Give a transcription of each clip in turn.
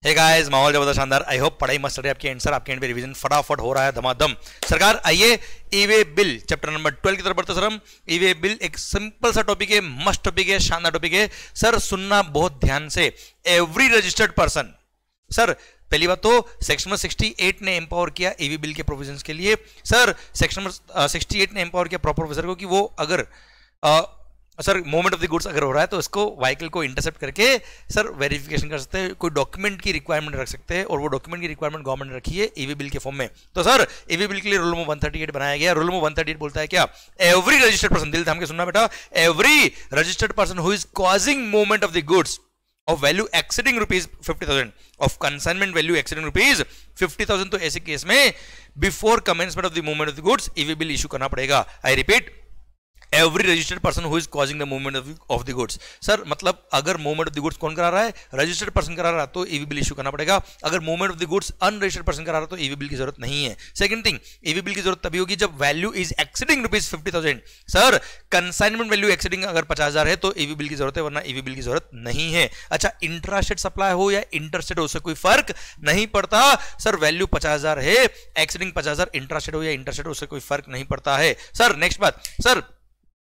Hey guys, माहौल जबरदस्त शानदार। आई होप पढ़ाई मस्त रही आपकी एंड सर, आपके एंड पे रिवीजन फटाफट हो रहा है धमाधम। सरकार आइए ई वे बिल चैप्टर नंबर 12 की तरफ बढ़ते सर हम। ई वे बिल एक सिंपल सा टॉपिक है, मस्त टॉपिक है, शानदार टॉपिक है सर। सुनना बहुत ध्यान से। एवरी रजिस्टर्ड पर्सन, सर पहली बात तो सेक्शन नंबर 68 ने एम्पावर किया ईवी बिल के प्रोविजंस के लिए। सर सेक्शन नंबर 68 ने एम्पावर किया प्रॉपर ऑफिसर को कि वो अगर sir movement of the goods अगर हो रहा है तो उसको व्हीकल को इंटरसेप्ट करके सर वेरिफिकेशन कर सकते हैं, कोई डॉक्यूमेंट की रिक्वायरमेंट रख सकते हैं, और वो डॉक्यूमेंट की रिक्वायरमेंट गवर्नमेंट ने रखी है ईवी बिल के फॉर्म में। तो सर ईवी बिल के लिए रूल नंबर 138 बनाया गया। रूल नंबर 138 बोलता है क्या? एवरी रजिस्टर्ड पर्सन, दिल थाम के सुनना बेटा, every registered person who is causing movement of the goods of value exceeding rupees 50,000 of consignment value exceeding rupees 50,000, तो ऐसे केस में before commencement of the movement of the goods e way bill issue करना पड़ेगा। I repeat, every registered person who is causing the movement of the goods. Sir मतलब अगर movement of the goods कौन करा रहा है? रजिस्टर्ड पर्सन करा रहा है, तो ईवी बिल इशू करना पड़ेगा। अगर movement of the goods unregistered person करा रहा है तो ईवी बिल की जरूरत नहीं है। सेकंड थिंग, ईवी बिल की जरूरत तभी होगी जब value is exceeding rupees 50,000। Sir consignment value exceeding अगर 50,000 है तो ईवी बिल की जरूरत है, वरना ईवी बिल की जरूरत नहीं है। अच्छा, इंट्रास्टेट सप्लाई हो या इंटरस्टेट हो, उससे कोई फर्क नहीं पड़ता। सर वैल्यू 50,000 है, एक्सीडिंग 50,000, इंट्रास्टेट हो या इंटरस्टेट हो, उससे कोई फर्क नहीं पड़ता है। सर नेक्स्ट बात, सर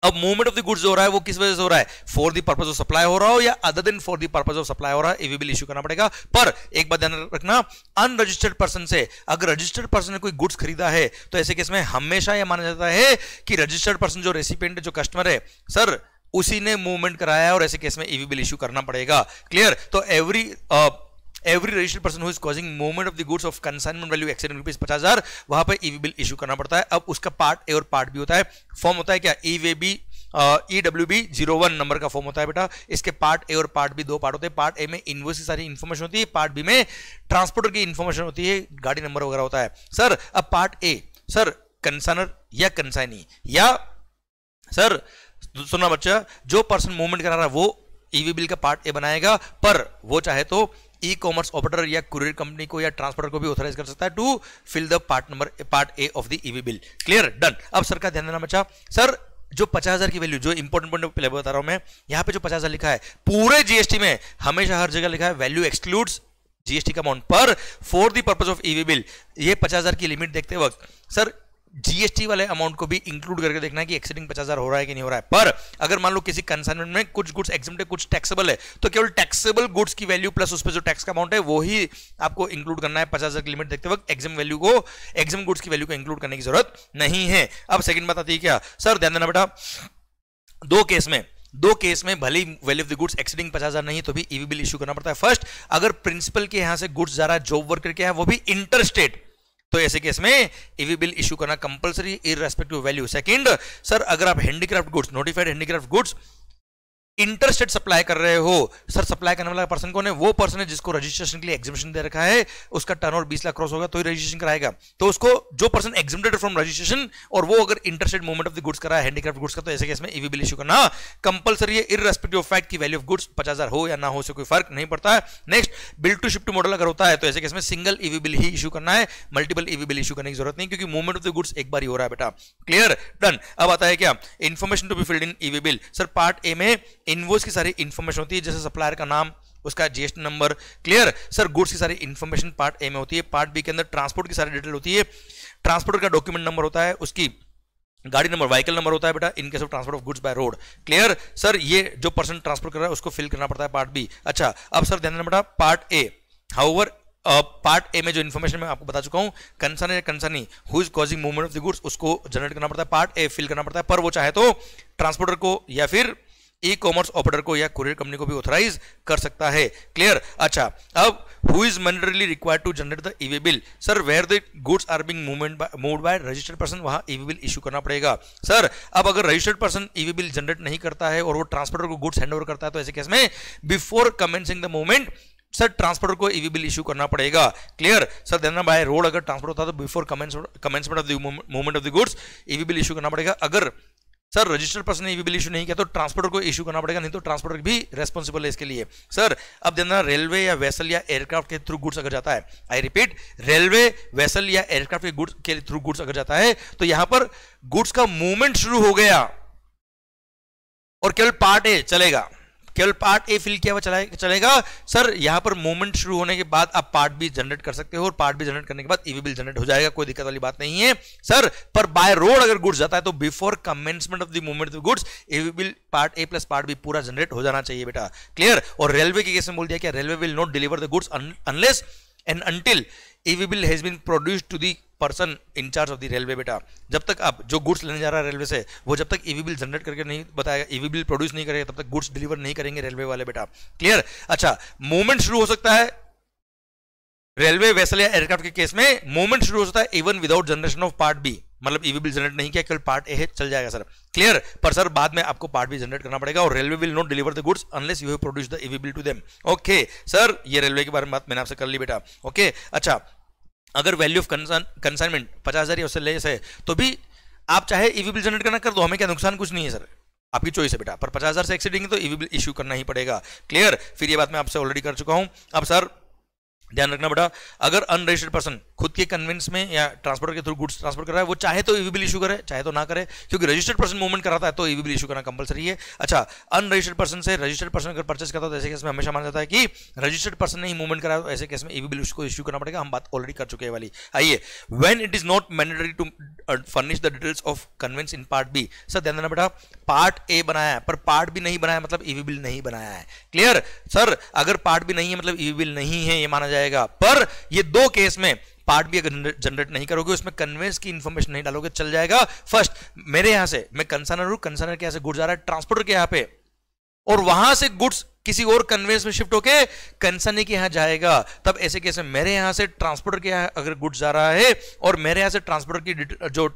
अब मूवमेंट ऑफ द गुड्स हो रहा है वो किस वजह से हो रहा है? For the purpose of supply हो रहा हो या other than for the purpose of supply हो रहा है, ईवी बिल इशू करना पड़ेगा। पर एक बात ध्यान रखना, अनरजिस्टर्ड पर्सन से अगर रजिस्टर्ड पर्सन ने कोई गुड्स खरीदा है तो ऐसे केस में हमेशा यह माना जाता है कि रजिस्टर्ड पर्सन जो रेसिपिएंट जो कस्टमर है सर उसी ने मूवमेंट कराया है, और ऐसे केस में ईवी बिल इशू करना पड़ेगा। क्लियर? तो every registered person who is causing movement of the goods of consignment value exceeding rupees 50,000, वहां पर ईवी बिल इशू करना पड़ता है। अब उसका पार्ट ए और पार्ट बी होता है। फॉर्म होता है क्या? EWB 01 नंबर का फॉर्म होता है बेटा। इसके पार्ट ए और पार्ट बी दो पार्ट होते हैं। पार्ट ए में इनवॉइस की सारी इंफॉर्मेशन होती है, पार्ट बी में ट्रांसपोर्टर की इंफॉर्मेशन होती है, गाड़ी नंबर वगैरह होता है। सर अब पार्ट ए, सर कंसाइनर या कंसाइनी, या सर सुनना बच्चा, जो पर्सन मूवमेंट करा रहा है वो ईवी बिल का पार्ट ए बनाएगा, पर वो चाहे तो ई कॉमर्स ऑपरेटर या कुरियर कंपनी को या ट्रांसपोर्टर को भी ऑथराइज कर सकता है to fill the part A of the EV bill. Clear? Done. अब सर का ध्यान देना बच्चा, सर जो 50,000 की वैल्यू, जो इंपॉर्टेंट पॉइंट पहले बता रहा हूं मैं, यहां पे जो 50,000 लिखा है पूरे जीएसटी में हमेशा हर जगह लिखा है वैल्यू एक्सक्लूड्स जीएसटी का अमाउंट, पर for the purpose of EV bill ये 50,000 की लिमिट देखते वक्त सर जीएसटी वाले अमाउंट को भी इंक्लूड करके देखना है कि एक्सीडिंग 50,000 हो रहा है कि नहीं हो रहा है। पर अगर मान लो किसी कंसाइनमेंट में कुछ गुड्स एग्जम्प्ट है, कुछ टैक्सेबल है, तो केवल टैक्सेबल गुड्स की वैल्यू प्लस उस पर जो टैक्स का अमाउंट है वो ही आपको इंक्लूड करना है 50,000 की लिमिट देखते वक्त। एग्जाम गुड्स की वैल्यू को इंक्लूड करने की जरूरत नहीं है। अब सेकंड बात आती है क्या? सर ध्यान देना बेटा, दो केस में भले ही value of the goods exceeding 50,000 नहीं तो भी ईवी बिल इशू करना पड़ता है। फर्स्ट, अगर प्रिंसिपल के यहां से गुड्स जा रहा है, जॉब वर्कर के है, वो भी इंटरस्टेट, तो ऐसे केस में ईवी बिल इशू करना compulsory irrespective value. Second, sir अगर आप handicraft goods, notified handicraft goods interstate supply कर रहे हो, सर सप्लाई करने वाला पर्सन कौन है? वो पर्सन है जिसको रजिस्ट्रेशन के लिए एग्जामिशन दे रखा है, उसका टर्नओवर 20 लाख क्रॉस होगा तो ही रजिस्ट्रेशन कराएगा। तो उसको जो पर्सन एग्जामिनेटेड फ्रॉम रजिस्ट्रेशन और वो अगर interstate movement of the goods करा है हैंडीक्राफ्ट गुड्स का, तो ऐसे केस में ईवी बिल इशू करना कंपलसरी है इररेस्पेक्टिव ऑफ फैक्ट की वैल्यू ऑफ गुड्स 50,000 हो या ना हो, से कोई फर्क नहीं पड़ता है। Next, bill to ship to model अगर होता है तो ऐसे केस में सिंगल ईवी बिल ही इशू करना है, मल्टीपल ईवी बिल इशू करने की जरूरत नहीं, क्योंकि मूवमेंट ऑफ द गुड्स एक बार ही हो रहा है बेटा। क्लियर? डन। अब आता है क्या? Information to be filled in EV bill. Sir part A में इनवॉइस की सारी इंफॉर्मेशन होती है, जैसे सप्लायर का नाम, उसका GST number. Clear? Sir goods की सारी इंफॉर्मेशन पार्ट ए में होती है। पार्ट बी के अंदर ट्रांसपोर्ट की सारी डिटेल होती है, ट्रांसपोर्टर का डॉक्यूमेंट नंबर होता है, उसकी गाड़ी नंबर, व्हीकल नंबर होता है बेटा, in case of transport of goods by road. Clear? Sir ये जो पर्सन ट्रांसपोर्ट कर रहा है उसको फिल करना पड़ता है पार्ट बी। अच्छा, अब सर ध्यान देना बेटा, part A, however part A में जो इन्फॉर्मेशन मैं आपको बता चुका हूं, कंसर्न या consignee who is causing movement of the goods, उसको जनरेट करना पड़ता है, पार्ट ए फिल करना पड़ता है, पर वो चाहे तो ट्रांसपोर्टर को या फिर ई कॉमर्स ऑपरेटर को या कुरियर कंपनी को भी ऑथराइज कर सकता है। क्लियर? अच्छा, अब who is mandatorily required to generate the EV bill? Sir where the goods are being moved by registered person, वहां ईवी बिल इशू करना पड़ेगा। सर अब अगर registered person EV bill generate नहीं करता है और वो ट्रांसपोर्टर को गुड्स हैंड ओवर करता है, तो ऐसे केस में before commencing the movement sir transporter को ईवी बिल इशू करना पड़ेगा। क्लियर? सर देना बाय रोड अगर ट्रांसपोर्ट होता है तो before commencement of the movement of the goods e way bill issue करना पड़ेगा। अगर सर रजिस्टर्ड पर्सन ने ईवी बिल इशू नहीं किया तो ट्रांसपोर्टर को इशू करना पड़ेगा, नहीं तो ट्रांसपोर्टर भी रेस्पॉन्सिबल है इसके लिए। सर अब देना, रेलवे या वेसल या एयरक्राफ्ट के थ्रू गुड्स अगर जाता है, आई रिपीट, रेलवे, वेसल या एयरक्राफ्ट के थ्रू गुड्स अगर जाता है, तो यहां पर गुड्स का मूवमेंट शुरू हो गया और केवल पार्ट ए चलेगा, केवल पार्ट ए फिल किया हुआ चलेगा सर। यहां पर मूवमेंट शुरू होने के बाद आप पार्ट बी जनरेट कर सकते हो और पार्ट बी जनरेट करने के बाद ईवी बिल जनरेट हो जाएगा, कोई दिक्कत वाली बात नहीं है सर। पर बाय रोड अगर गुड्स जाता है तो before commencement of the movement of goods e way bill part A plus part B पूरा जनरेट हो जाना चाहिए बेटा, क्लियर। और रेलवे के केस में बोल दिया क्या, railway will not deliver the goods unless and until e way bill has been produced to the person in charge of the railway बेटा। जब तक आप जो गुड्स लेने जा रहा है रेलवे से, वो जब तक ईवी बिल जनरेट करके नहीं बताएगा, ईवी बिल प्रोड्यूस नहीं करेगा, तब तक गुड्स डिलीवर नहीं करेंगे रेलवे वाले बेटा, क्लियर। अच्छा, मूवमेंट शुरू हो सकता है रेलवे वेसल या एयरक्राफ्ट के केस में, मूवमेंट शुरू हो सकता है even without generation of part B, मतलब ईवी बिल जनरेट नहीं किया, केवल पार्ट ए चल जाएगा सर, क्लियर। पर सर बाद में आपको पार्ट बी जनरेट करना पड़ेगा और railway will not deliver the goods unless you have produce the EV bill to them. Okay sir, ये रेलवे के बारे में बात मैंने आपसे कर ली बेटा, ओके। अच्छा, अगर वैल्यू ऑफ कंसाइनमेंट 50,000 या उससे लेस है तो भी आप चाहे ईवी बिल जनरेट करना कर दो, हमें क्या नुकसान, कुछ नहीं है सर, आपकी चॉइस है बेटा। पर 50,000 से एक्सीडिंग तो ईवी बिल इश्यू करना ही पड़ेगा, क्लियर। फिर ये बात मैं आपसे ऑलरेडी कर चुका हूं। अब सर ध्यान रखना बेटा, अगर अनरजिस्टर्ड पर्सन खुद के कन्वेंस में या ट्रांसपोर्टर के थ्रू गुड्स ट्रांसफर कर रहा है, वो चाहे तो ईवी बिल इशू करे, चाहे तो ना करे, क्योंकि रजिस्टर्ड पर्सन मूवमेंट कराता है तो ईवी बिल इशू करना कंपलसरी है। अच्छा, अनरजिस्टर्ड पर्सन से रजिस्टर्ड पर्सन अगर परचेस करता है तो ऐसे केस में हमेशा माना जाता है कि रजिस्टर्ड पर्सन ने ही मूवमेंट कराया, तो ऐसे केस में ईवी बिल उसको इशू करना पड़ेगा। हम बात ऑलरेडी कर चुके हैं वाली। आइए, when it is not mandatory to furnish the details of conveyance in part B. Sir ध्यान देना बेटा, पार्ट ए बनाया है पर पार्ट बी नहीं बनाया मतलब ईवी बिल नहीं बनाया है, क्लियर। सर अगर पार्ट बी नहीं है मतलब ईवी बिल नहीं है, ये माना जाएगा। पर ये दो केस में पार्ट बी अगर जनरेट नहीं करोगे, उसमें कन्वेंस की इंफॉर्मेशन नहीं डालोगे, चल जाएगा। फर्स्ट मेरे यहां से, मैं कंसाइनर हूं, कंसाइनर के यहां से गुड्स जा रहा है ट्रांसपोर्टर के यहां पे, और वहां से गुड्स किसी और कन्वेंस में शिफ्ट होके कंसाइनर के यहां जाएगा, तब ऐसे केस में मेरे यहां से ट्रांसपोर्टर के यहां अगर गुड्स जा रहा है और मेरे यहां से ट्रांसपोर्टर की जो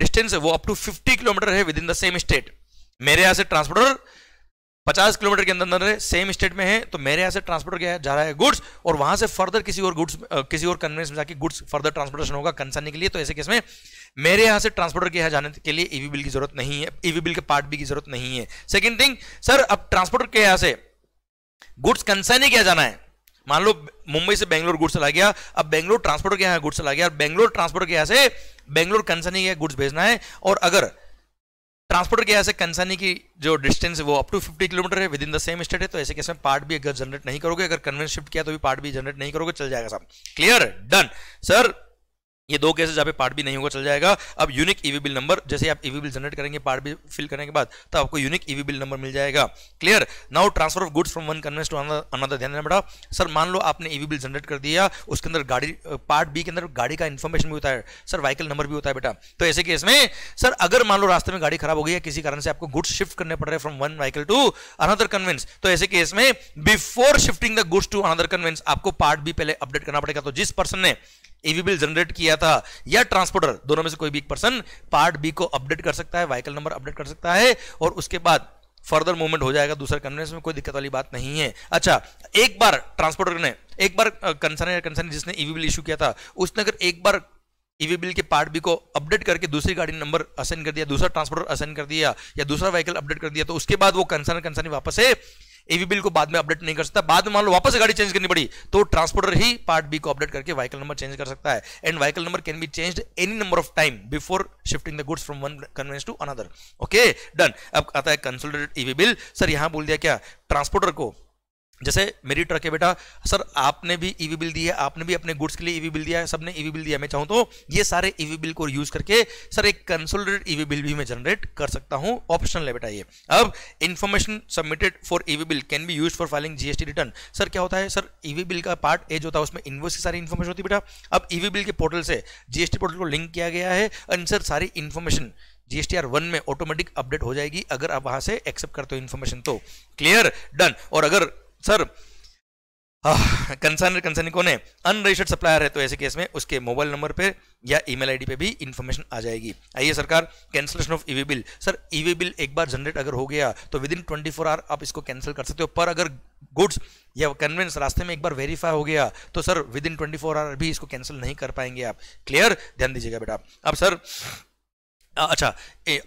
डिस्टेंस है वो अप टू 50 किलोमीटर है with in the same state, मेरे यहां से ट्रांसपोर्टर 50 किलोमीटर के अंदर है, सेम स्टेट में है, तो मेरे यहां से ट्रांसपोर्टर जा रहा है गुड्स, और वहां से फर्दर किसी और गुड्स किसी और कन्वेंस में जाके गुड्स फर्दर ट्रांसपोर्टेशन होगा कंसाइनर के लिए, तो ऐसे केस में मेरे यहां से ट्रांसपोर्टर के यहां जाने के लिए ईवी बिल की जरूरत नहीं है, ईवी बिल के पार्ट बी की जरूरत नहीं है। सेकंड थिंग सर, अब ट्रांसपोर्टर के यहां से गुड्स कंसाइनर के यहां जाना है, मान लो मुंबई से बेंगलोर गुड्स चला गया, अब बेंगलोर ट्रांसपोर्टर के यहां गुड्स चला गया, और बेंगलोर ट्रांसपोर्टर के यहां से बेंगलोर कंसाइनर के गुड्स भेजना है, और अगर ट्रांसपोर्टर के यहां से कंसाइनर की जो डिस्टेंस है वो अप टू 50 किलोमीटर है with in the same state है, तो ऐसे केस में पार्ट बी अगर जनरेट नहीं करोगे, अगर कन्वेंस शिफ्ट किया तो भी पार्ट बी जनरेट नहीं करोगे, चल जाएगा साहब, क्लियर, डन। सर ये दो केसेस जहां पे पार्ट बी नहीं होगा, चल जाएगा। अब यूनिक ईवी बिल नंबर, जैसे आप ईवी बिल जनरेट करेंगे पार्ट बी फिल करने के बाद, तो आपको यूनिक ईवी बिल नंबर मिल जाएगा, clear. Now transfer of goods from one conveyance to another, ध्यान देना बेटा। सर मान लो आपने ईवी बिल जनरेट कर दिया, उसके अंदर गाड़ी पार्ट बी के अंदर गाड़ी का इन्फॉर्मेशन भी होता है सर, व्हीकल नंबर भी होता है बेटा, तो ऐसे केस में सर अगर मान लो रास्ते में गाड़ी खराब हो गई है, किसी कारण से आपको गुड्स शिफ्ट करने पड़ रहे हैं from one vehicle to another conveyance, तो ऐसे केस में before shifting the goods to another conveyance आपको पार्ट बी पहले अपडेट करना पड़ेगा। तो जिस पर्सन ने ईवी बिल जनरेट किया था या ट्रांसपोर्टर, दोनों में से कोई भी एक पर्सन पार्ट बी को अपडेट कर सकता है, व्हीकल नंबर अपडेट कर सकता है, और उसके बाद फर्दर मूवमेंट हो जाएगा दूसरे कन्वेंस में, कोई दिक्कत वाली बात नहीं है। अच्छा, एक बार ट्रांसपोर्टर ने, एक बार कंसर्न जिसने ईवी बिल इशू किया था, उसने अगर एक बार ईवी बिल के पार्ट बी को अपडेट करके दूसरी गाड़ी नंबर असाइन कर दिया, दूसरा ट्रांसपोर्टर असाइन कर दिया, या दूसरा व्हीकल अपडेट कर दिया, तो उसके बाद वो कंसर्न वापस से ईवी बिल को बाद में अपडेट नहीं कर सकता। बाद में मान लो वापस गाड़ी चेंज करनी पड़ी, तो ट्रांसपोर्टर ही पार्ट बी को अपडेट करके व्हीकल नंबर चेंज कर सकता है, and vehicle number can be changed any number of time before shifting the goods from one conveyance to another. Okay done. अब आता है कंसोलिडेटेड ईवी बिल। सर यहां बोल दिया क्या, ट्रांसपोर्टर को, जैसे मेरी ट्रक है बेटा, सर आपने भी ईवी बिल दी है, आपने भी अपने गुड्स के लिए ईवी बिल दिया है, सबने ईवी बिल दिया, मैं चाहूं तो ये सारे ईवी बिल को यूज करके सर एक कंसोलिडेटेड ईवी बिल भी मैं जनरेट कर सकता हूं, ऑप्शनल है बेटा ये। अब information submitted for EV bill can be used for filing GST return. Sir क्या होता है, सर ईवी बिल का पार्ट ए जो होता है उसमें इनवॉइस की सारी इन्फॉर्मेशन होती है बेटा। अब ईवी बिल के पोर्टल से जीएसटी पोर्टल को लिंक किया गया है, एंड सर सारी इन्फॉर्मेशन GSTR1 में ऑटोमेटिक अपडेट हो जाएगी अगर आप वहां से एक्सेप्ट करते हो इन्फॉर्मेशन, तो क्लियर, डन। और अगर सर कंसर्न कौन है, अनरजिस्टर्ड सप्लायर है, तो ऐसे केस में उसके मोबाइल नंबर पे या ईमेल आईडी पे भी इंफॉर्मेशन आ जाएगी। आइए सरकार, cancellation of EV bill. Sir e way bill एक बार जनरेट अगर हो गया तो विद इन 24 आवर आप इसको कैंसिल कर सकते हो, पर अगर गुड्स या कन्वेंस रास्ते में एक बार वेरीफाई हो गया तो सर विद इन 24 आवर भी इसको कैंसिल नहीं कर पाएंगे आप, क्लियर, ध्यान दीजिएगा बेटा। अब सर अच्छा,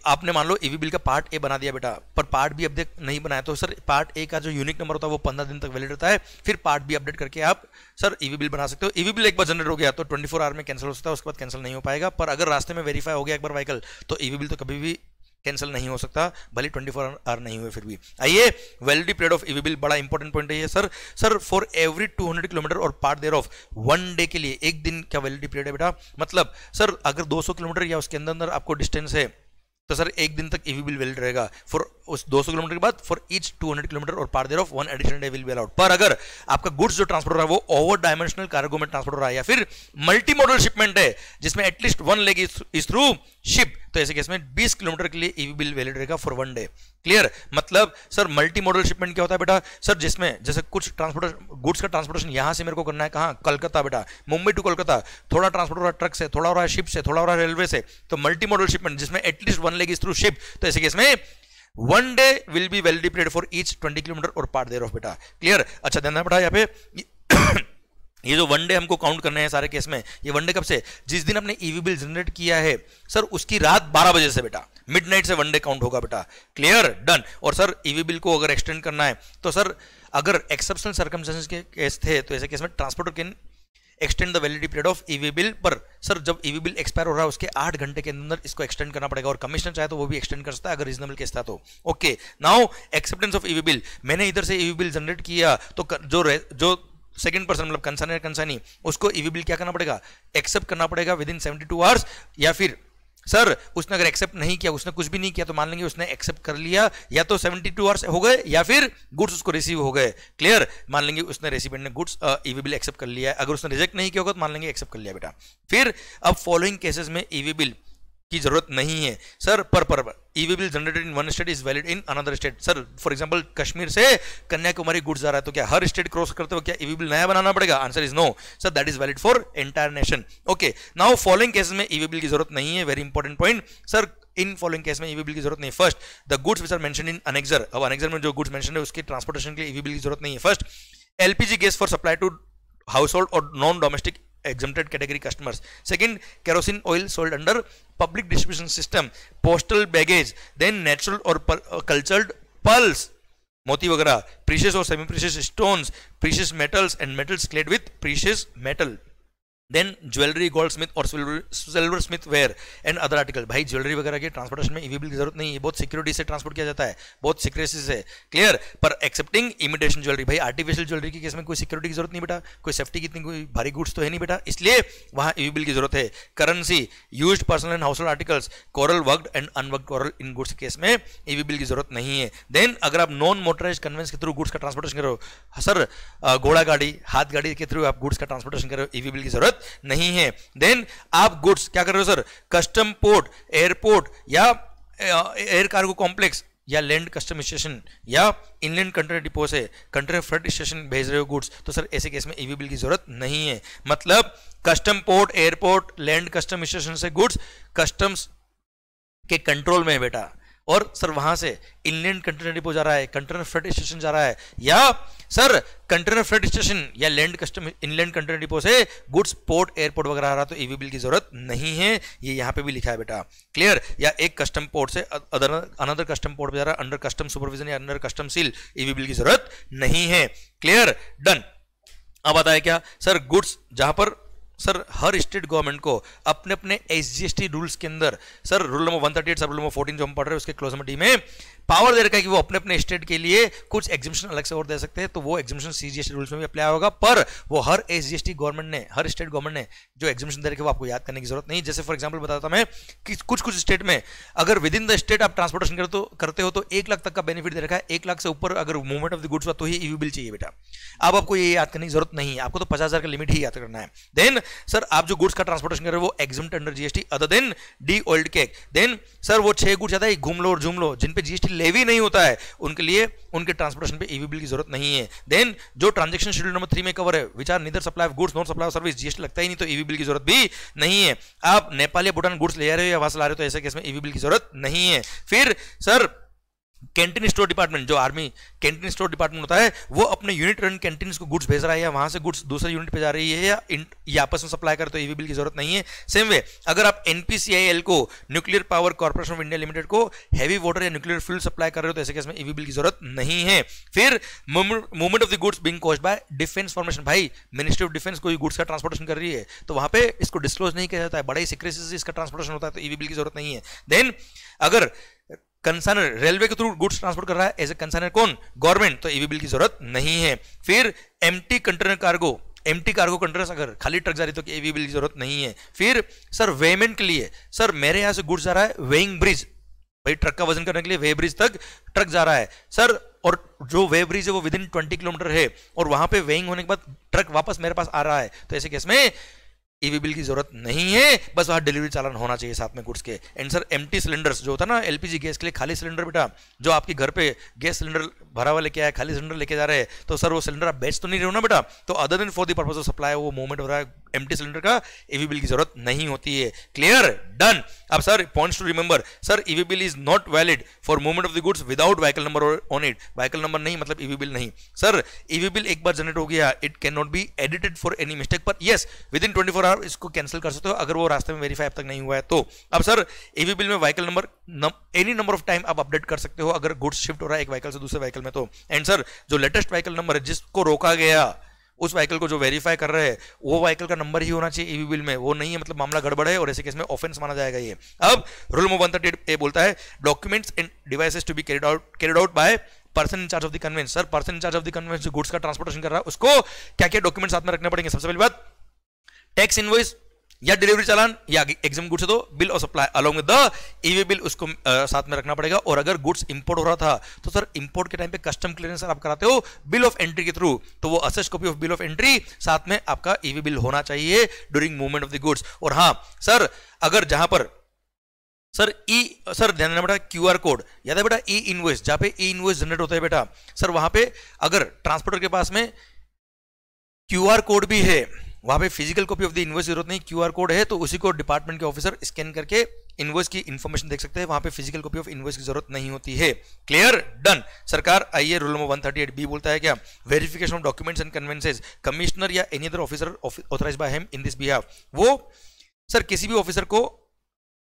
आपने मान लो ईवी बिल का पार्ट ए बना दिया बेटा, पर पार्ट बी अपडेट नहीं बनाया, तो सर पार्ट ए का जो यूनिक नंबर होता है वो 15 दिन तक वैलिड रहता है, फिर पार्ट बी अपडेट करके आप सर ईवी बिल बना सकते हो। ईवी बिल एक बार जनरेट हो गया तो 24 आवर में कैंसिल हो सकता है, उसके बाद कैंसिल नहीं हो पाएगा, पर अगर रास्ते में वेरीफाई हो गया एक बार व्हीकल तो ईवी बिल तो कभी भी कैंसिल नहीं हो सकता, भले 24 आवर नहीं हुए फिर भी। आइए, validity period of EV bill बड़ा इंपॉर्टेंट पॉइंट है ये सर फॉर एवरी 200 किलोमीटर और पार्ट देयर ऑफ 1 डे के लिए, एक दिन क्या वैलिडिटी पीरियड है बेटा, मतलब सर अगर 200 किलोमीटर या उसके अंदर आपको डिस्टेंस है तो सर एक दिन तक ईवी बिल वैलिड रहेगा फॉर उस 200 किलोमीटर के बाद, फॉर ईच 200 किलोमीटर और part thereof 1 additional day will be allowed. पर अगर आपका गुड्स जो ट्रांसपोर्ट हो रहा है वो ओवर डायमेंशनल कार्गो में ट्रांसपोर्ट हो रहा है या फिर मल्टी मॉडल शिपमेंट है जिसमें at least 1 leg is through ship, तो ऐसे केस में 20 किलोमीटर के लिए ईवी बिल वैलिड रहेगा फॉर 1 डे। क्लियर? मतलब सर मल्टी मॉडल शिपमेंट क्या होता है बेटा, सर जिसमें जैसे कुछ ट्रांसपोर्ट गुड्स का ट्रांसपोर्टेशन यहां से मेरे को करना है कहां, कलकत्ता बेटा, मुंबई टू कोलकाता, थोड़ा ट्रांसपोर्ट हो रहा है ट्रक से, थोड़ा हो रहा है शिप से, थोड़ा हो रहा है रेलवे से, तो मल्टी मॉडल शिपमेंट जिसमें at least 1 leg is through ship, तो ऐसे केस में 1 day will B validity period for each 20 kilometre और पार्ट देयर ऑफ बेटा। क्लियर? अच्छा ध्यान बेटा यहाँ पे ये जो 1 डे हमको काउंट करने हैं सारे केस में, ये 1 डे कब से, जिस दिन आपने ईवी बिल जनरेट किया है सर उसकी रात 12 बजे से बेटा, मिडनाइट से 1 डे काउंट होगा बेटा। क्लियर? डन। और सर ईवी बिल को अगर एक्सटेंड करना है तो सर अगर एक्सेप्शनल सर्कमस्टेंसेस के केस थे तो ऐसे केस में transporter can extend the validity period of EV bill, पर सर जब ईवी बिल एक्सपायर हो रहा है उसके 8 घंटे के अंदर इसको एक्सटेंड करना पड़ेगा, और कमिश्नर चाहे तो वो भी एक्सटेंड कर सकता है अगर रीजनेबल केस था तो। Okay, now acceptance of EV bill, मैंने इधर से ईवी बिल जनरेट किया तो जो सेकंड पर्सन मतलब कंसर्न कंसर्नी उसको ईवी बिल क्या करना पड़ेगा, एक्सेप्ट करना पड़ेगा विद इन 72 आवर्स, या फिर सर उसने अगर एक्सेप्ट नहीं किया, उसने कुछ भी नहीं किया, तो मान लेंगे उसने एक्सेप्ट कर लिया या तो 72 आवर्स हो गए या फिर गुड्स उसको रिसीव हो गए। क्लियर? मान लेंगे उसने रेसिपिएंट ने गुड्स ईवी बिल एक्सेप्ट कर लिया है, अगर उसने रिजेक्ट नहीं किया होगा तो मान लेंगे एक्सेप्ट कर लिया बेटा। फिर अब फॉलोइंग केसेस में ईवी बिल की जरूरत नहीं है सर, पर EV bill generated in one state is valid in another state. Sir for example Kashmir से कन्याकुमारी गुड्स जा रहा है तो क्या हर स्टेट क्रॉस करते हुए क्या ईवी बिल नया बनाना पड़ेगा? Answer is no sir, that is valid for entire nation. Okay, now following cases में ईवी बिल की जरूरत नहीं है, very important point sir, in following case में ईवी बिल की जरूरत नहीं। First, the goods which are mentioned in annexure, अब अनेक्सर में जो गुड्स मेंशन्ड है उसके ट्रांसपोर्टेशन के लिए ईवी बिल की जरूरत नहीं है। First, LPG gas for supply to household और non domestic exempted category customers. Second, kerosene oil sold under public distribution system, postal baggage, then natural or cultured pearls, मोती वगैरह, precious और semi precious stones, precious metals and metals clad with precious metal, then jewellery, gold smith और silver smith ware and other article. भाई jewellery वगैरह के transportation में e way bill की जरूरत नहीं है, बहुत सिक्योरिटी से ट्रांसपोर्ट किया जाता है, बहुत सिक्रेसी से। क्लियर? पर एक्सेप्टिंग इमिटेशन ज्वेलरी, भाई आर्टिफिशियल ज्वेलरी के केस में कोई सिक्योरिटी की जरूरत नहीं बेटा, कोई सेफ्टी की इतनी कोई भारी गुड्स तो है नहीं बेटा, इसलिए वहां ईवी बिल की जरूरत है। Currency, used personal and household articles, coral worked and unworked coral in goods के केस में ईवी बिल की जरूरत नहीं है। देन अगर आप नॉन मोटराइज कन्वेंस के थ्रू गुड्स का ट्रांसपोर्टेशन कर रहे हो सर, घोड़ा गाड़ी, हाथ गाड़ी के थ्रू आप गुड्स का ट्रांसपोर्टेशन कर रहे हो, ईवी बिल की जरूरत नहीं है। देन आप गुड्स क्या कर रहे हो सर, कस्टम पोर्ट, एयरपोर्ट या एयर कार्गो कॉम्प्लेक्स या लैंड कस्टम स्टेशन या इनलैंड कंटेनर डिपो से कंटेनर फ्रंट स्टेशन भेज रहे हो गुड्स, तो सर ऐसे केस में ईवी बिल की जरूरत नहीं है। मतलब custom port, airport, land custom station से गुड्स कस्टम्स के कंट्रोल में है बेटा, और सर वहां से इनलैंड कंटेनर डिपो जा रहा है, कंटेनर फ्रंट स्टेशन जा रहा है, या सर कंटेनर फ्रंट स्टेशन या land custom inland container depot से गुड्स पोर्ट, एयरपोर्ट वगैरह आ रहा, तो ईवी बिल की जरूरत नहीं है, ये यहां पे भी लिखा है बेटा। क्लियर? या एक कस्टम पोर्ट से अनदर कस्टम पोर्ट पे जा रहा है अंडर कस्टम सुपरविजन या under custom seal, EV bill की जरूरत नहीं है। क्लियर? डन। अब आता है क्या सर, गुड्स जहां पर सर हर स्टेट गवर्नमेंट को अपने अपने एसजीएसटी रूल्स के अंदर, सर रूल नंबर 138 सब रूल नंबर 14 जो हम पढ़ रहे हैं उसके क्लोज नंबर डी में पावर दे रखा है कि वो अपने अपने स्टेट के लिए कुछ एग्जिबिशन अलग से और दे सकते हैं, तो वो एग्जिबिशन सीजीएसटी रूल्स में भी अप्लाई होगा, पर वो हर एसजीएसटी गवर्नमेंट ने, हर स्टेट गवर्नमेंट ने जो एग्जिबिशन दे रखे वो आपको याद करने की जरूरत नहीं। जैसे फॉर एग्जांपल बताता मैं कि कुछ स्टेट में अगर विद इन द स्टेट आप ट्रांसपोर्टेशन करते हो तो 1 लाख तक का बेनिफिट दे रखा है, 1 लाख से ऊपर अगर मूवमेंट ऑफ द गुड्स हुआ तो ही ईवी बिल चाहिए बेटा। अब आपको ये याद करने की जरूरत नहीं है, आपको तो 50,000 का लिमिट ही याद करना है। देन सर आप जो गुड्स का ट्रांसपोर्टेशन कर रहे हो वो exempt under GST other than de oiled cake. देन सर वो 6 गुड्स आता है घूम लो और झूम लो जिन पे जीएसटी लेवी नहीं होता है, उनके लिए उनके ट्रांसपोर्टेशन पे ईवी बिल की जरूरत नहीं है। देन जो ट्रांजैक्शन शेड्यूल नंबर 3 में कवर है which are neither supply of goods not supply of service, GST लगता ही नहीं, तो ईवी बिल की जरूरत भी नहीं है। आप नेपाल या भूटान गुड्स ले आ रहे हो या वहां से ला रहे हो तो ऐसे केस में ईवी बिल की जरूरत नहीं है। फिर सर कैंटीन स्टोर डिपार्टमेंट, जो आर्मी कैंटीन स्टोर डिपार्टमेंट होता है, वो अपने यूनिट रन कैंटीन को गुड्स भेज रहा है या वहां से गुड्स दूसरे यूनिट पे जा रही है या आपस में सप्लाई करे तो ईवी बिल की जरूरत नहीं है। सेम वे अगर आप एनपीसीआईएल को, nuclear power corporation of India limited को हैवी वाटर या न्यूक्लियर फ्यूल सप्लाई कर रहे हो तो ऐसे केस में ईवी बिल की जरूरत नहीं है। फिर movement of the goods being caused by defence formation, भाई मिनिस्ट्री ऑफ डिफेंस कोई गुड्स का ट्रांसपोर्टेशन कर रही है तो वहां पे इसको डिस्क्लोज नहीं किया जाता है, बड़ा ही सीक्रेसी से इसका ट्रांसपोर्टेशन होता है, तो ईवी बिल की जरूरत नहीं है। देन अगर कंसाइनर रेलवे के थ्रू गुड्स ट्रांसपोर्ट कर रहा है, एज ए कंसाइनर कौन, गवर्नमेंट, तो ईवी बिल की जरूरत नहीं है। फिर empty container cargo, empty cargo containers अगर खाली ट्रक जा रही तो ईवी बिल की जरूरत नहीं है। फिर सर वेमेंट के लिए, सर मेरे यहां से गुड्स जा रहा है वेइंग ब्रिज, भाई ट्रक का वजन करने के लिए वे ब्रिज तक ट्रक जा रहा है सर, और जो वे ब्रिज है वो विदिन 20 किलोमीटर है और वहां पे वेइंग होने के बाद ट्रक वापस मेरे पास आ रहा है, तो ऐसे केस में ईवी बिल की जरूरत नहीं है, बस वहां डिलीवरी चालान होना चाहिए साथ में गुड्स के। एंड सर एम्प्टी सिलेंडर्स जो होता है ना एलपीजी गैस के लिए, खाली सिलेंडर बेटा जो आपके घर पे गैस सिलेंडर भरा हुआ लेके आया, खाली सिलेंडर लेके जा रहे हैं, तो सर वो सिलेंडर आप बेच तो नहीं रहे हो ना बेटा, तो other than for the purpose of supply वो मूवमेंट हो रहा है एम्प्टी सिलेंडर का, ईवी बिल की जरूरत नहीं होती है। Clear, done. अब sir points to remember, sir e way bill is not valid for movement of the goods without vehicle number on it, vehicle number नहीं मतलब ईवी बिल नहीं। सर ईवी बिल एक बार जनरेट हो गया, it can not be edited for any mistake, पर yes with in 24 our इसको cancel कर सकते हो अगर वो रास्ते में वेरीफाई अब तक नहीं हुआ है तो। अब सर ईवी बिल में vehicle number any number of time आप अपडेट कर सकते हो अगर गुड्स शिफ्ट हो रहा है एक व्हीकल से दूसरे व्हीकल में तो। एंड सर जो लेटेस्ट व्हीकल नंबर है जिसको रोका गया उस व्हीकल को जो वेरीफाई कर रहे हैं वो व्हीकल का नंबर ही होना चाहिए ईवी बिल में, वो नहीं है मतलब मामला गड़बड़ है और ऐसे केस में ऑफेंस माना जाएगा ये। अब रूल नंबर 138 बोलता है documents and devices to be carried out by person in charge of the conveyance. Sir person in charge of the conveyance जो गुड्स का ट्रांसपोर्टेशन कर रहा है उसको क्या क्या डॉक्यूमेंट साथ में रखने पड़ेंगे। सबसे पहली बात टैक्स इनवॉइस या डिलीवरी चालान या एग्जाम गुड्स है तो bill of supply along with the EV bill उसको साथ में रखना पड़ेगा। और अगर गुड्स इंपोर्ट हो रहा था तो सर इंपोर्ट के टाइम पे कस्टम क्लियरेंस आप कराते हो बिल ऑफ एंट्री के थ्रू, तो वो assess copy of bill of entry साथ में आपका ईवी बिल होना चाहिए during movement of the goods. और हाँ सर अगर जहां पर सर ध्यान देना बेटा क्यूआर कोड याद है बेटा, ई इनवॉइस जहां पे ई इनवॉइस जनरेट होता है बेटा, सर वहां पे अगर ट्रांसपोर्टर के पास में क्यूआर कोड भी है वहां पे physical copy of the invoice जरूरत नहीं, क्यूआर कोड है तो उसी को डिपार्टमेंट के ऑफिसर स्कैन करके इनवॉइस की इंफॉर्मेशन देख सकते हैं, वहां पे फिजिकल कॉपी ऑफ इनवॉइस की जरूरत नहीं होती है। Clear, done. सरकार आइए रूल नंबर 138 बी बोलता है क्या, verification of documents and conveyances commissioner or any other officer authorised by him in this behalf, वो सर किसी भी ऑफिसर को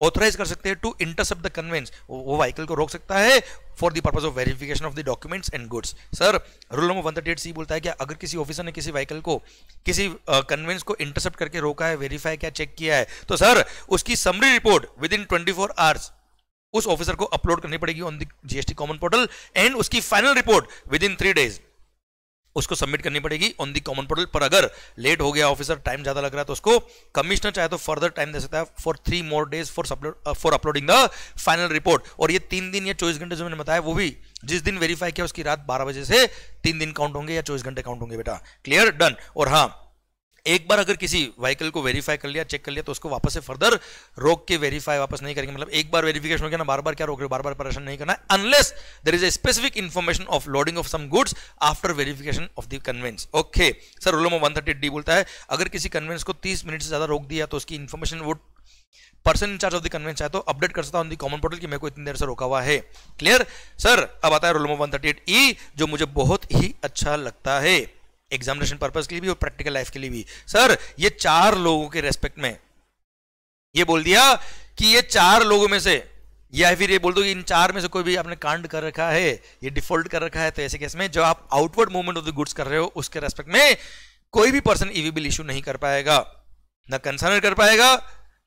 ऑथराइज कर सकते हैं टू इंटरसेप्ट द कन्वेंस, वो व्हीकल को रोक सकता है for the purpose of verification of the documents and goods. Sir rule number 138 बोलता है कि अगर किसी ऑफिसर ने किसी व्हीकल को किसी कन्वेंस को इंटरसेप्ट करके रोका है, वेरीफाई किया, चेक किया है, तो सर उसकी summary report within 24 hours उस ऑफिसर को अपलोड करनी पड़ेगी on the GST common portal and उसकी final report within 3 days उसको सबमिट करनी पड़ेगी ऑन दी कॉमन पोर्टल। पर अगर लेट हो गया ऑफिसर, टाइम ज्यादा लग रहा है तो उसको कमिश्नर चाहे तो फर्दर टाइम दे सकता है for 3 more days for uploading the final report. और ये 3 दिन या 24 घंटे जो मैंने बताया वो भी जिस दिन वेरीफाई किया उसकी रात 12 बजे से 3 दिन काउंट होंगे या 24 घंटे काउंट होंगे बेटा। Clear, done. और हाँ एक बार अगर किसी व्हीकल को वेरीफाई कर लिया, चेक कर लिया, तो उसको वापस से फर्दर रोक के वेरीफाई वापस नहीं करेंगे। मतलब एक बार वेरिफिकेशन हो गया ना, बार बार क्या रोक रहे हो, बार बार परेशान नहीं करना है unless there is a specific information of loading of some goods after verification of the conveyance. Okay sir rule number 138 बोलता है अगर किसी कन्वेंस को 30 मिनट से ज्यादा रोक दिया तो उसकी इंफॉर्मेशन वो person in charge of the convince चाहे तो अपडेट कर सकता ऑन द कॉमन पोर्टल कि मेरे को इतनी देर से रोका हुआ है। Clear sir. अब आता है रूल नंबर 138 जो मुझे बहुत ही अच्छा लगता है एग्जामिनेशन पर्पस के लिए भी और प्रैक्टिकल लाइफ के लिए भी। सर ये 4 लोगों के रेस्पेक्ट में ये बोल दिया कि ये 4 लोगों में से या फिर ये बोल दो कि इन 4 में से कोई भी आपने कांड कर रखा है, ये डिफॉल्ट कर रखा है, तो ऐसे केस में जो आप outward movement of the goods कर रहे हो उसके रेस्पेक्ट में कोई भी पर्सन ईवी बिल इशू नहीं कर पाएगा, ना कंसाइनर कर पाएगा,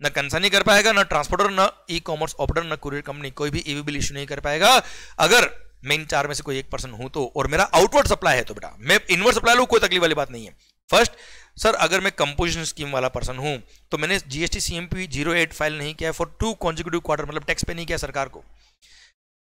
ना कंसाइनी कर पाएगा, ना ट्रांसपोर्टर, ना ई कॉमर्स ऑपरेटर, ना कुरियर कंपनी, कोई भी ईवी बिल इशू नहीं कर पाएगा अगर मैं इन 4 में से कोई एक पर्सन हूं तो, और मेरा आउटवर्ड सप्लाई है तो बेटा मैं इनवर्ड सप्लाई लूं, कोई तकलीफ वाली बात नहीं है। फर्स्ट सर अगर मैं कंपोजिशन स्कीम वाला पर्सन हूं तो मैंने जीएसटी सीएमपी 08 फाइल नहीं किया फॉर 2 consecutive क्वार्टर, मतलब टैक्स पे नहीं किया सरकार को।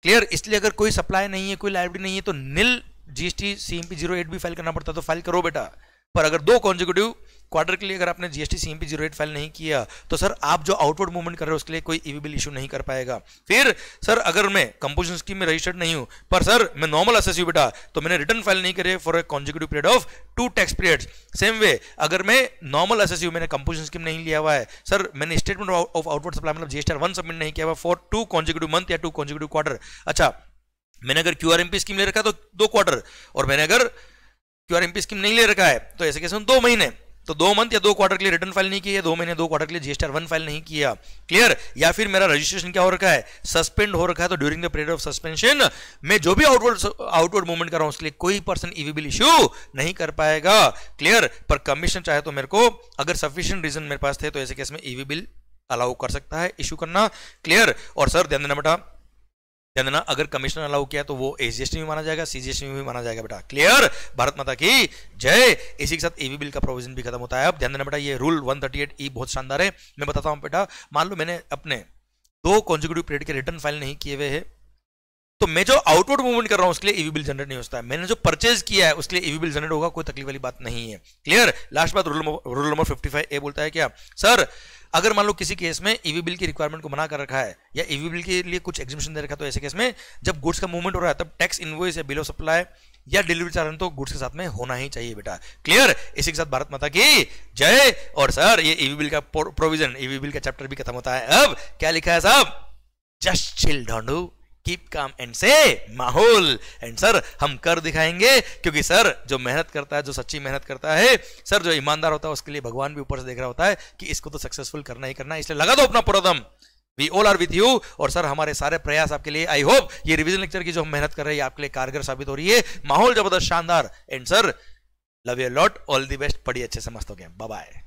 क्लियर, इसलिए अगर कोई सप्लाई नहीं है, कोई लायबिलिटी नहीं है तो नील जीएसटी सीएमपी 08 भी फाइल करना पड़ता, तो फाइल करो बेटा। पर अगर 2 consecutive क्वार्टर के लिए अगर आपने जीएसटी सीएमपी 08 फाइल नहीं किया तो सर आप जो आउटवर्ड मूवमेंट कर रहे हो उसके लिए कोई ईवी बिल इशू नहीं कर पाएगा। फिर सर अगर मैं कंपोजिशन स्कीम में रजिस्टर्ड नहीं हूं पर सर मैं नॉर्मल असेस हूं बेटा, तो मैंने रिटर्न फाइल नहीं करे for a consecutive period of 2 tax periods. Same way अगर मैं नॉर्मल असेस हूं, मैंने कंपोजिशन स्कीम नहीं लिया हुआ है, सर मैंने स्टेटमेंट ऑफ आउटवर्ड सप्लाई मतलब जीएसटी 1 सबमिट नहीं किया हुआ फॉर 2 consecutive मंथ या 2 consecutive क्वार्टर। अच्छा मैंने अगर क्यूआरएमपी स्कीम ले रखा है तो 2 क्वार्टर, और मैंने अगर क्यूआरएमपी स्कीम नहीं ले रखा है तो ऐसे केस में 2 महीने, तो 2 मंथ या 2 क्वार्टर के लिए रिटर्न फाइल नहीं किया, 2 महीने 2 क्वार्टर के लिए जीएसटी 1 फाइल नहीं किया। क्लियर, या फिर मेरा रजिस्ट्रेशन क्या हो रखा है, सस्पेंड हो रखा है, तो during the period of suspension मैं जो भी आउटवर्ड मूवमेंट कर रहा हूं उसके लिए कोई पर्सन ईवी बिल इशू नहीं कर पाएगा। क्लियर, पर कमीशन चाहे तो मेरे को अगर सफिशिएंट रीजन मेरे पास थे तो ऐसे केस में ईवी बिल अलाउ कर सकता है इशू करना। क्लियर, और सर ध्यान देना बेटा ध्यान देना, अगर कमिश्नर अलाउ किया तो वो एसजीएसटी में माना जाएगा, सीजीएसटी में भी माना जाएगा बेटा। क्लियर? भारत माता की जय। इसी के साथ ईवी बिल का प्रोविजन भी खत्म होता है। अब ध्यान देना बेटा, ये रूल 138E बहुत शानदार है। मैं बताता हूं बेटा, मान लो मैंने अपने 2 कॉन्जिक्यूटिव पीरियड के रिटर्न फाइल नहीं किए हुए हैं, तो मैं जो आउटवर्ड मूवमेंट कर रहा हूं उसके लिए ईवी बिल जनरेट नहीं होता है। मैंने जो परचेज किया है उसके लिए ईवी बिल जनरेट होगा, कोई तकलीफ वाली बात नहीं है। क्लियर? लास्ट बात, रूल नंबर 55A बोलता है क्या सर, अगर मान लो किसी केस में ईवी बिल की रिक्वायरमेंट को मना कर रखा है या ईवी बिल के लिए कुछ एग्जिबिशन दे रखा है, तो ऐसे केस में जब गुड्स का मूवमेंट हो रहा है तब टैक्स इनवॉइस या बिल ऑफ सप्लाई या डिलीवरी चार्ज तो गुड्स के साथ में होना ही चाहिए बेटा। क्लियर? इसी के साथ भारत माता की जय। और सर ये ईवी बिल का प्रोविजन, ईवी बिल का चैप्टर भी खत्म होता है। अब क्या लिखा है साहब? Just chill Dhondu, keep calm and से माहौल। एंड सर हम कर दिखाएंगे, क्योंकि सर जो मेहनत करता है, जो सच्ची मेहनत करता है, सर जो ईमानदार होता है, उसके लिए भगवान भी ऊपर से देख रहा होता है कि इसको तो सक्सेसफुल करना ही करना है, इसलिए लगा दो अपना पूरा दम। We all are with you. और सर हमारे सारे प्रयास आपके लिए, आई होप ये रिवीजन लेक्चर की जो हम मेहनत कर रहे हैं आपके लिए कारगर साबित हो रही है। माहौल जबरदस्त शानदार। And sir love you lot, all the best, पढ़िए अच्छे से, मस्त हो गया, बाय बाय।